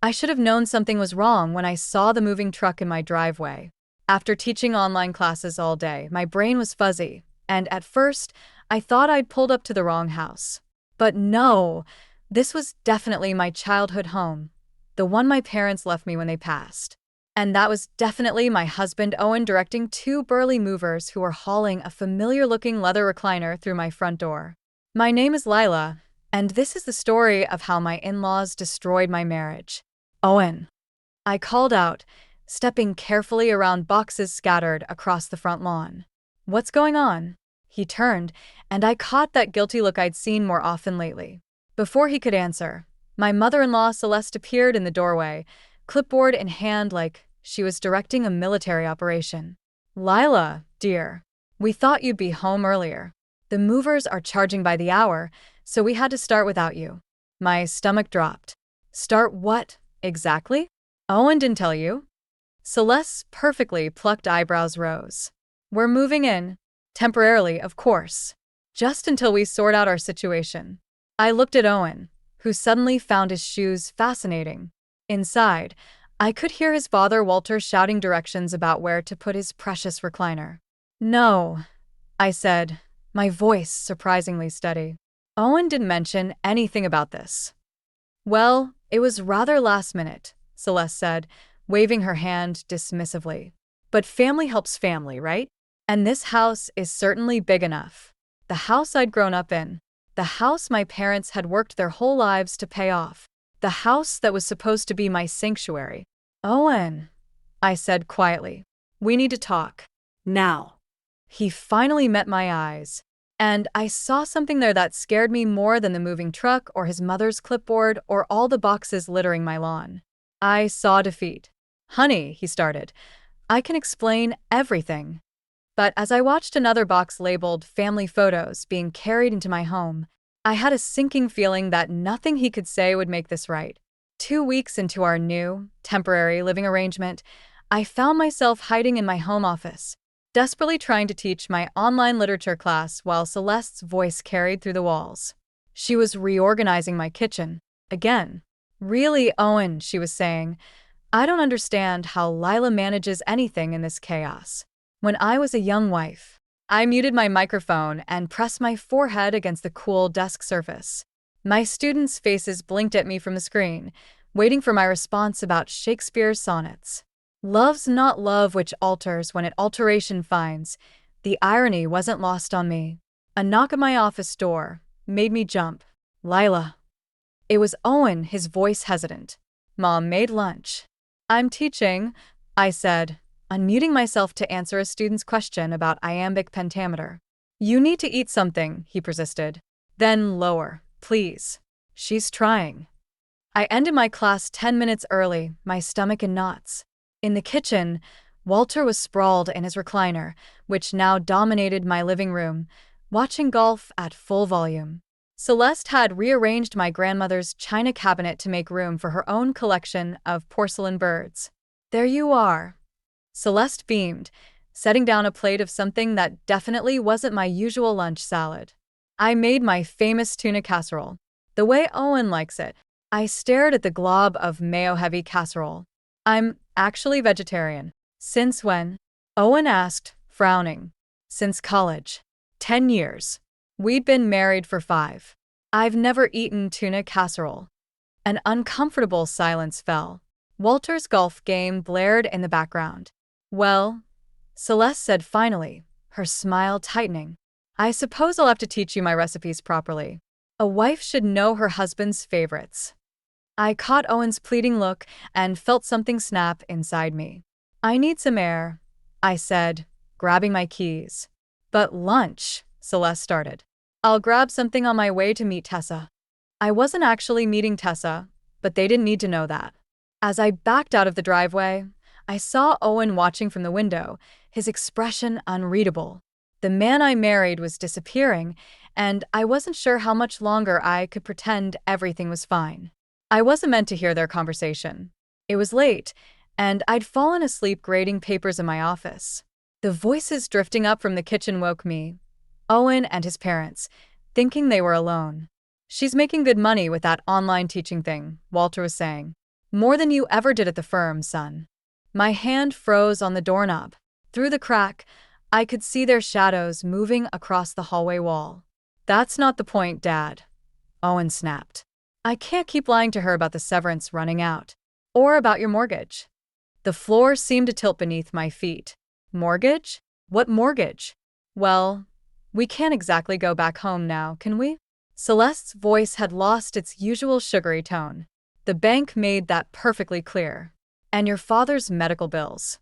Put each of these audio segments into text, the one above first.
I should have known something was wrong when I saw the moving truck in my driveway. After teaching online classes all day, my brain was fuzzy, and at first, I thought I'd pulled up to the wrong house. But no, this was definitely my childhood home, the one my parents left me when they passed. And that was definitely my husband Owen directing two burly movers who were hauling a familiar-looking leather recliner through my front door. My name is Lila, and this is the story of how my in-laws destroyed my marriage. Owen, I called out, stepping carefully around boxes scattered across the front lawn. What's going on? He turned, and I caught that guilty look I'd seen more often lately. Before he could answer, my mother-in-law Celeste appeared in the doorway, clipboard in hand like she was directing a military operation. Lila, dear, we thought you'd be home earlier. The movers are charging by the hour, so we had to start without you. My stomach dropped. Start what, exactly? Owen didn't tell you? Celeste's perfectly plucked eyebrows rose. We're moving in. Temporarily, of course. Just until we sort out our situation. I looked at Owen, who suddenly found his shoes fascinating. Inside, I could hear his father Walter shouting directions about where to put his precious recliner. No, I said, my voice surprisingly steady. Owen didn't mention anything about this. Well, it was rather last minute, Celeste said, waving her hand dismissively. But family helps family, right? And this house is certainly big enough. The house I'd grown up in. The house my parents had worked their whole lives to pay off. The house that was supposed to be my sanctuary. Owen, I said quietly, we need to talk. Now. He finally met my eyes, and I saw something there that scared me more than the moving truck or his mother's clipboard or all the boxes littering my lawn. I saw defeat. Honey, he started, I can explain everything. But as I watched another box labeled family photos being carried into my home, I had a sinking feeling that nothing he could say would make this right. 2 weeks into our new, temporary living arrangement, I found myself hiding in my home office, desperately trying to teach my online literature class while Celeste's voice carried through the walls. She was reorganizing my kitchen. Again. Really, Owen, she was saying, I don't understand how Lila manages anything in this chaos. When I was a young wife, I muted my microphone and pressed my forehead against the cool desk surface. My students' faces blinked at me from the screen, waiting for my response about Shakespeare's sonnets. Love's not love which alters when it alteration finds. The irony wasn't lost on me. A knock at my office door made me jump. Lila. It was Owen, his voice hesitant. Mom made lunch. I'm teaching, I said, unmuting myself to answer a student's question about iambic pentameter. You need to eat something, he persisted. Then lower, please. She's trying. I ended my class 10 minutes early, my stomach in knots. In the kitchen, Walter was sprawled in his recliner, which now dominated my living room, watching golf at full volume. Celeste had rearranged my grandmother's china cabinet to make room for her own collection of porcelain birds. There you are. Celeste beamed, setting down a plate of something that definitely wasn't my usual lunch salad. I made my famous tuna casserole, the way Owen likes it. I stared at the glob of mayo-heavy casserole. I'm actually vegetarian. Since when? Owen asked, frowning. Since college. 10 years. We'd been married for 5. I've never eaten tuna casserole. An uncomfortable silence fell. Walter's golf game blared in the background. Well, Celeste said finally, her smile tightening. I suppose I'll have to teach you my recipes properly. A wife should know her husband's favorites. I caught Owen's pleading look and felt something snap inside me. I need some air, I said, grabbing my keys. But lunch, Celeste started. I'll grab something on my way to meet Tessa. I wasn't actually meeting Tessa, but they didn't need to know that. As I backed out of the driveway, I saw Owen watching from the window, his expression unreadable. The man I married was disappearing, and I wasn't sure how much longer I could pretend everything was fine. I wasn't meant to hear their conversation. It was late, and I'd fallen asleep grading papers in my office. The voices drifting up from the kitchen woke me. Owen and his parents, thinking they were alone. She's making good money with that online teaching thing, Walter was saying. More than you ever did at the firm, son. My hand froze on the doorknob. Through the crack, I could see their shadows moving across the hallway wall. That's not the point, Dad, Owen snapped. I can't keep lying to her about the severance running out. Or about your mortgage. The floor seemed to tilt beneath my feet. Mortgage? What mortgage? Well, we can't exactly go back home now, can we? Celeste's voice had lost its usual sugary tone. The bank made that perfectly clear. And your father's medical bills.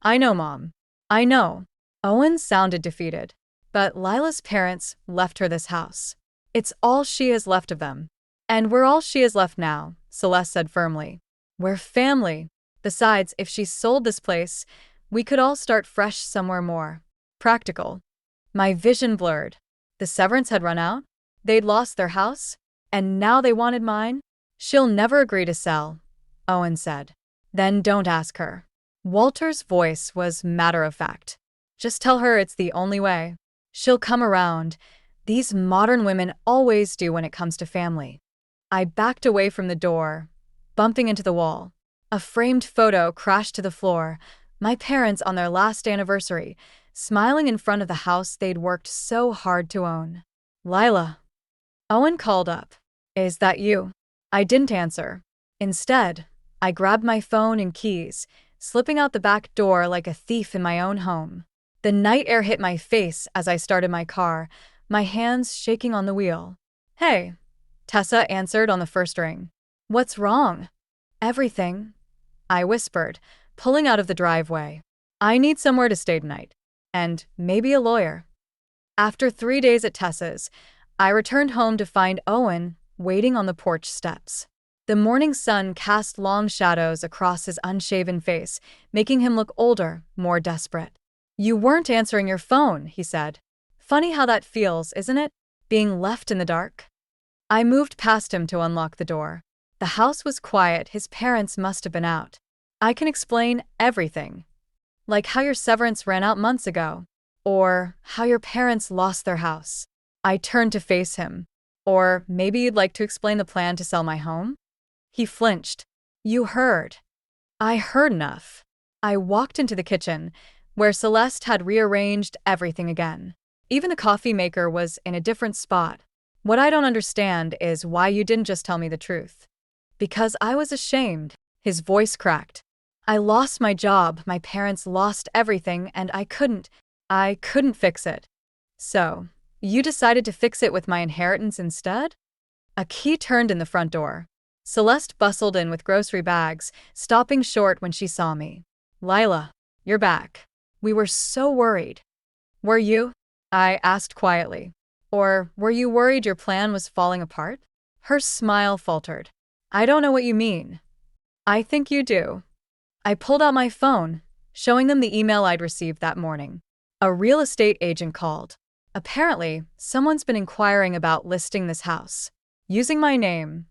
I know, Mom. I know. Owen sounded defeated. But Lila's parents left her this house. It's all she has left of them. And we're all she has left now, Celeste said firmly. We're family. Besides, if she sold this place, we could all start fresh somewhere more practical. My vision blurred. The severance had run out? They'd lost their house? And now they wanted mine? She'll never agree to sell, Owen said. Then don't ask her. Walter's voice was matter-of-fact. Just tell her it's the only way. She'll come around. These modern women always do when it comes to family. I backed away from the door, bumping into the wall. A framed photo crashed to the floor, my parents on their last anniversary, smiling in front of the house they'd worked so hard to own. Lila. Owen called up. Is that you? I didn't answer. Instead, I grabbed my phone and keys, slipping out the back door like a thief in my own home. The night air hit my face as I started my car, my hands shaking on the wheel. Hey, Tessa answered on the first ring. What's wrong? Everything, I whispered, pulling out of the driveway. I need somewhere to stay tonight. And maybe a lawyer. After 3 days at Tessa's, I returned home to find Owen waiting on the porch steps. The morning sun cast long shadows across his unshaven face, making him look older, more desperate. You weren't answering your phone, he said. Funny how that feels, isn't it? Being left in the dark. I moved past him to unlock the door. The house was quiet, his parents must have been out. I can explain everything. Like how your severance ran out months ago. Or how your parents lost their house. I turned to face him. Or maybe you'd like to explain the plan to sell my home? He flinched. You heard. I heard enough. I walked into the kitchen, where Celeste had rearranged everything again. Even the coffee maker was in a different spot. What I don't understand is why you didn't just tell me the truth. Because I was ashamed. His voice cracked. I lost my job, my parents lost everything, and I couldn't fix it. So, you decided to fix it with my inheritance instead? A key turned in the front door. Celeste bustled in with grocery bags, stopping short when she saw me. Lila, you're back. We were so worried. Were you? I asked quietly. Or were you worried your plan was falling apart? Her smile faltered. I don't know what you mean. I think you do. I pulled out my phone, showing them the email I'd received that morning. A real estate agent called. Apparently, someone's been inquiring about listing this house. Using my name.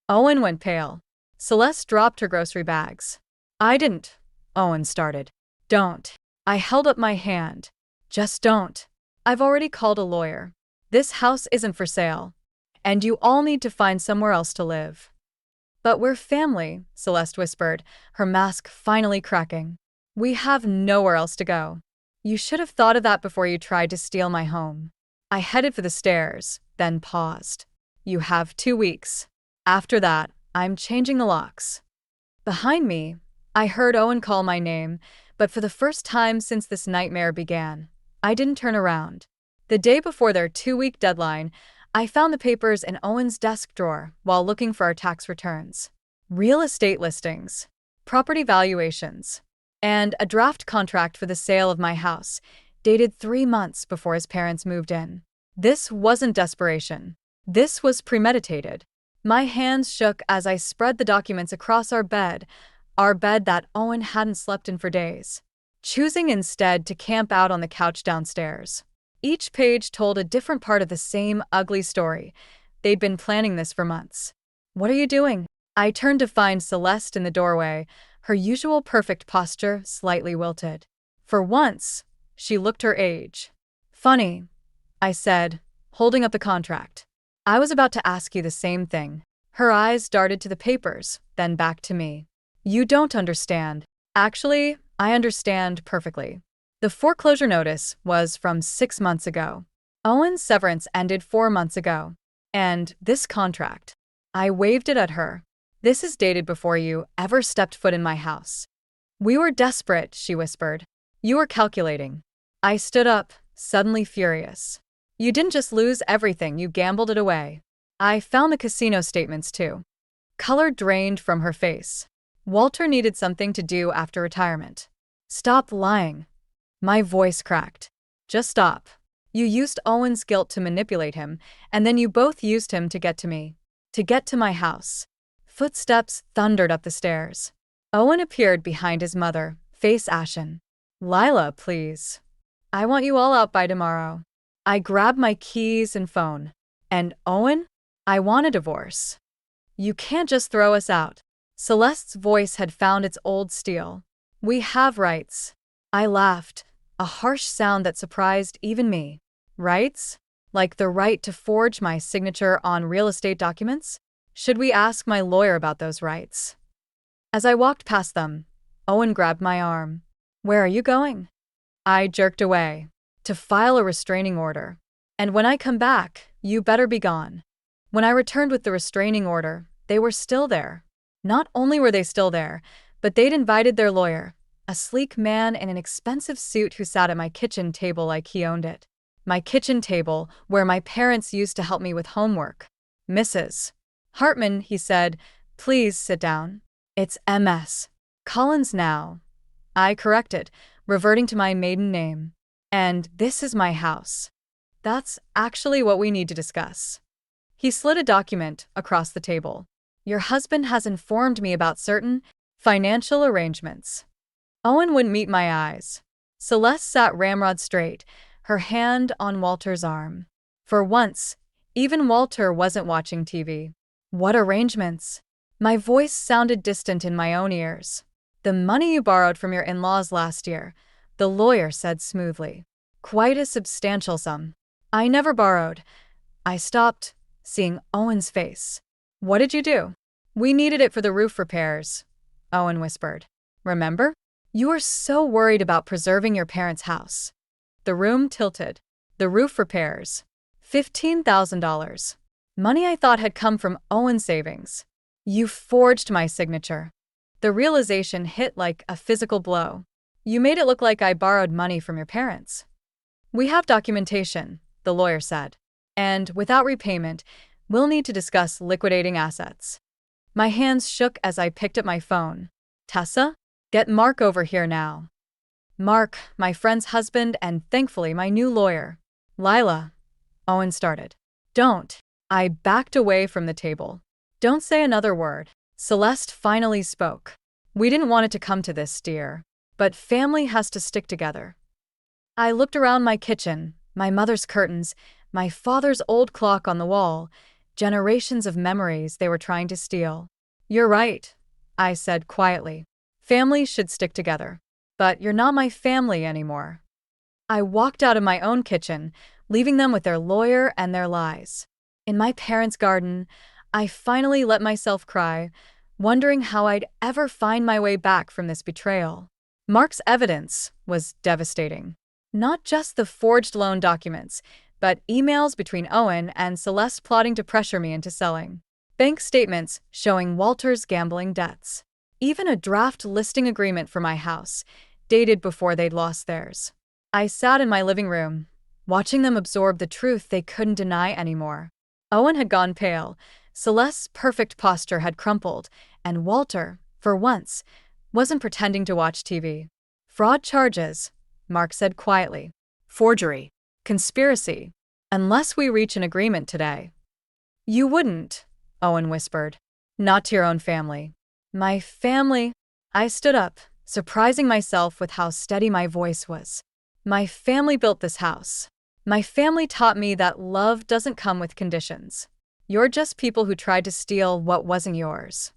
Owen went pale. Celeste dropped her grocery bags. I didn't. Owen started. Don't. I held up my hand. Just don't. I've already called a lawyer. This house isn't for sale. And you all need to find somewhere else to live. But we're family, Celeste whispered, her mask finally cracking. We have nowhere else to go. You should have thought of that before you tried to steal my home. I headed for the stairs, then paused. You have 2 weeks. After that, I'm changing the locks. Behind me, I heard Owen call my name, but for the first time since this nightmare began, I didn't turn around. The day before their 2-week deadline, I found the papers in Owen's desk drawer while looking for our tax returns. Real estate listings, property valuations, and a draft contract for the sale of my house, dated 3 months before his parents moved in. This wasn't desperation. This was premeditated. My hands shook as I spread the documents across our bed that Owen hadn't slept in for days, choosing instead to camp out on the couch downstairs. Each page told a different part of the same ugly story. They'd been planning this for months. What are you doing? I turned to find Celeste in the doorway, her usual perfect posture slightly wilted. For once, she looked her age. Funny, I said, holding up the contract. I was about to ask you the same thing. Her eyes darted to the papers, then back to me. You don't understand. Actually, I understand perfectly. The foreclosure notice was from 6 months ago. Owen's severance ended 4 months ago. And this contract. I waved it at her. This is dated before you ever stepped foot in my house. We were desperate, she whispered. You were calculating. I stood up, suddenly furious. You didn't just lose everything, you gambled it away. I found the casino statements too. Color drained from her face. Walter needed something to do after retirement. Stop lying. My voice cracked. Just stop. You used Owen's guilt to manipulate him, and then you both used him to get to me. To get to my house. Footsteps thundered up the stairs. Owen appeared behind his mother, face ashen. Lila, please. I want you all out by tomorrow. I grabbed my keys and phone. And Owen? I want a divorce. You can't just throw us out. Celeste's voice had found its old steel. We have rights. I laughed, a harsh sound that surprised even me. Rights? Like the right to forge my signature on real estate documents? Should we ask my lawyer about those rights? As I walked past them, Owen grabbed my arm. Where are you going? I jerked away. To file a restraining order. And when I come back, you better be gone. When I returned with the restraining order, they were still there. Not only were they still there, but they'd invited their lawyer, a sleek man in an expensive suit who sat at my kitchen table like he owned it. My kitchen table, where my parents used to help me with homework. Mrs. Hartman, he said, please sit down. It's MS. Collins now. I corrected, reverting to my maiden name. And this is my house. That's actually what we need to discuss. He slid a document across the table. Your husband has informed me about certain financial arrangements. Owen wouldn't meet my eyes. Celeste sat ramrod straight, her hand on Walter's arm. For once, even Walter wasn't watching TV. What arrangements? My voice sounded distant in my own ears. The money you borrowed from your in-laws last year, the lawyer said smoothly. Quite a substantial sum. I never borrowed. I stopped, seeing Owen's face. What did you do? We needed it for the roof repairs, Owen whispered. Remember? You were so worried about preserving your parents' house. The room tilted. The roof repairs. $15,000. Money I thought had come from Owen's savings. You forged my signature. The realization hit like a physical blow. You made it look like I borrowed money from your parents. We have documentation, the lawyer said. And without repayment, we'll need to discuss liquidating assets. My hands shook as I picked up my phone. Tessa? Get Mark over here now. Mark, my friend's husband and thankfully my new lawyer. Lila. Owen started. Don't. I backed away from the table. Don't say another word. Celeste finally spoke. We didn't want it to come to this, dear. But family has to stick together. I looked around my kitchen, my mother's curtains, my father's old clock on the wall, generations of memories they were trying to steal. You're right, I said quietly. Families should stick together. But you're not my family anymore. I walked out of my own kitchen, leaving them with their lawyer and their lies. In my parents' garden, I finally let myself cry, wondering how I'd ever find my way back from this betrayal. Mark's evidence was devastating. Not just the forged loan documents, but emails between Owen and Celeste plotting to pressure me into selling. Bank statements showing Walter's gambling debts. Even a draft listing agreement for my house, dated before they'd lost theirs. I sat in my living room, watching them absorb the truth they couldn't deny anymore. Owen had gone pale, Celeste's perfect posture had crumpled, and Walter, for once, wasn't pretending to watch TV. Fraud charges, Mark said quietly. Forgery. Conspiracy. Unless we reach an agreement today. You wouldn't, Owen whispered. Not to your own family. My family. I stood up, surprising myself with how steady my voice was. My family built this house. My family taught me that love doesn't come with conditions. You're just people who tried to steal what wasn't yours.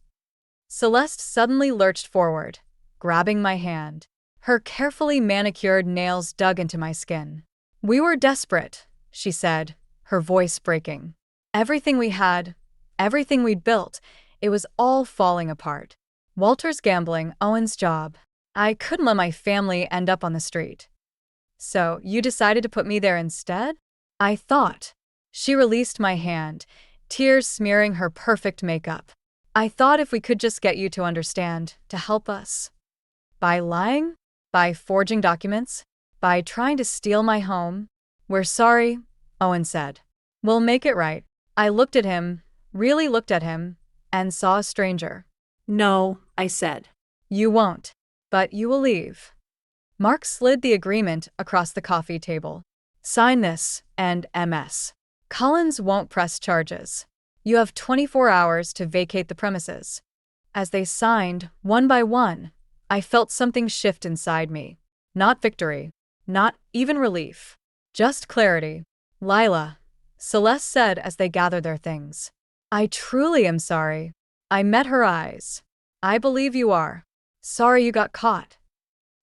Celeste suddenly lurched forward, grabbing my hand. Her carefully manicured nails dug into my skin. We were desperate, she said, her voice breaking. Everything we had, Everything we'd built, it was all falling apart. Walter's gambling, Owen's job. I couldn't let my family end up on the street. So, you decided to put me there instead? I thought. She released my hand, tears smearing her perfect makeup. I thought if we could just get you to understand, to help us. By lying? By forging documents? By trying to steal my home? We're sorry, Owen said. We'll make it right. I looked at him, really looked at him, and saw a stranger. No, I said. You won't, but you will leave. Mark slid the agreement across the coffee table. Sign this, and MS. Collins won't press charges. You have 24 hours to vacate the premises. As they signed, one by one, I felt something shift inside me. Not victory, not even relief. Just clarity. Lila, Celeste said as they gathered their things. I truly am sorry. I met her eyes. I believe you are. Sorry you got caught.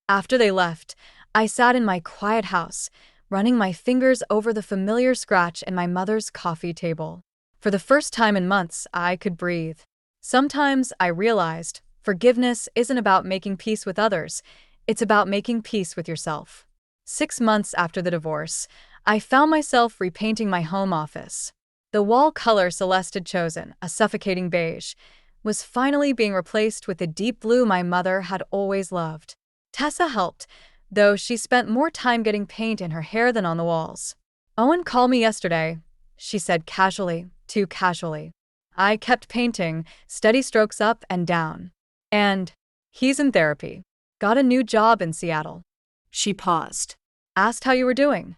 After they left, I sat in my quiet house, running my fingers over the familiar scratch in my mother's coffee table. For the first time in months, I could breathe. Sometimes I realized forgiveness isn't about making peace with others, it's about making peace with yourself. 6 months after the divorce, I found myself repainting my home office. The wall color Celeste had chosen, a suffocating beige, was finally being replaced with the deep blue my mother had always loved. Tessa helped, though she spent more time getting paint in her hair than on the walls. Owen called me yesterday, she said casually, too casually. I kept painting, steady strokes up and down. And he's in therapy. Got a new job in Seattle. She paused. Asked how you were doing.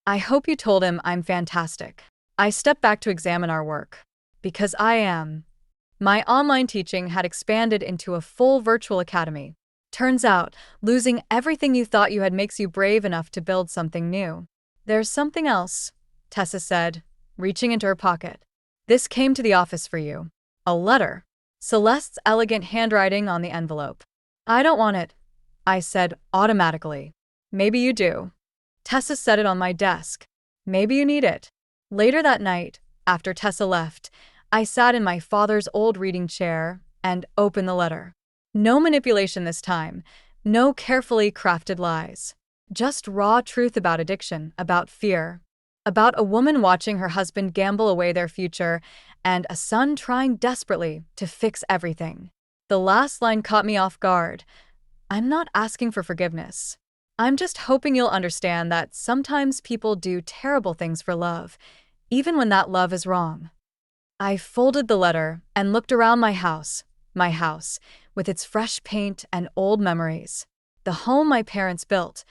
I hope you told him I'm fantastic. I stepped back to examine our work. Because I am. My online teaching had expanded into a full virtual academy. Turns out, losing everything you thought you had makes you brave enough to build something new. There's something else, Tessa said, reaching into her pocket. This came to the office for you. A letter. Celeste's elegant handwriting on the envelope. I don't want it, I said automatically. Maybe you do. Tessa set it on my desk. Maybe you need it. Later that night, after Tessa left, I sat in my father's old reading chair and opened the letter. No manipulation this time, no carefully crafted lies. Just raw truth about addiction, about fear, about a woman watching her husband gamble away their future, and a son trying desperately to fix everything. The last line caught me off guard. I'm not asking for forgiveness. I'm just hoping you'll understand that sometimes people do terrible things for love, even when that love is wrong. I folded the letter and looked around my house, with its fresh paint and old memories. The home my parents built,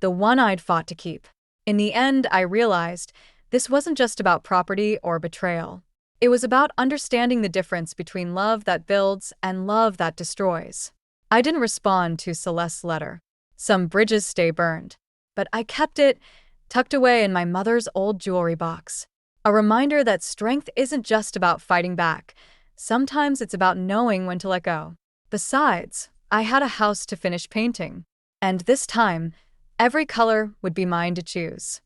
the one I'd fought to keep. In the end, I realized this wasn't just about property or betrayal. It was about understanding the difference between love that builds and love that destroys. I didn't respond to Celeste's letter. Some bridges stay burned. But I kept it tucked away in my mother's old jewelry box. A reminder that strength isn't just about fighting back. Sometimes it's about knowing when to let go. Besides, I had a house to finish painting. And this time, every color would be mine to choose.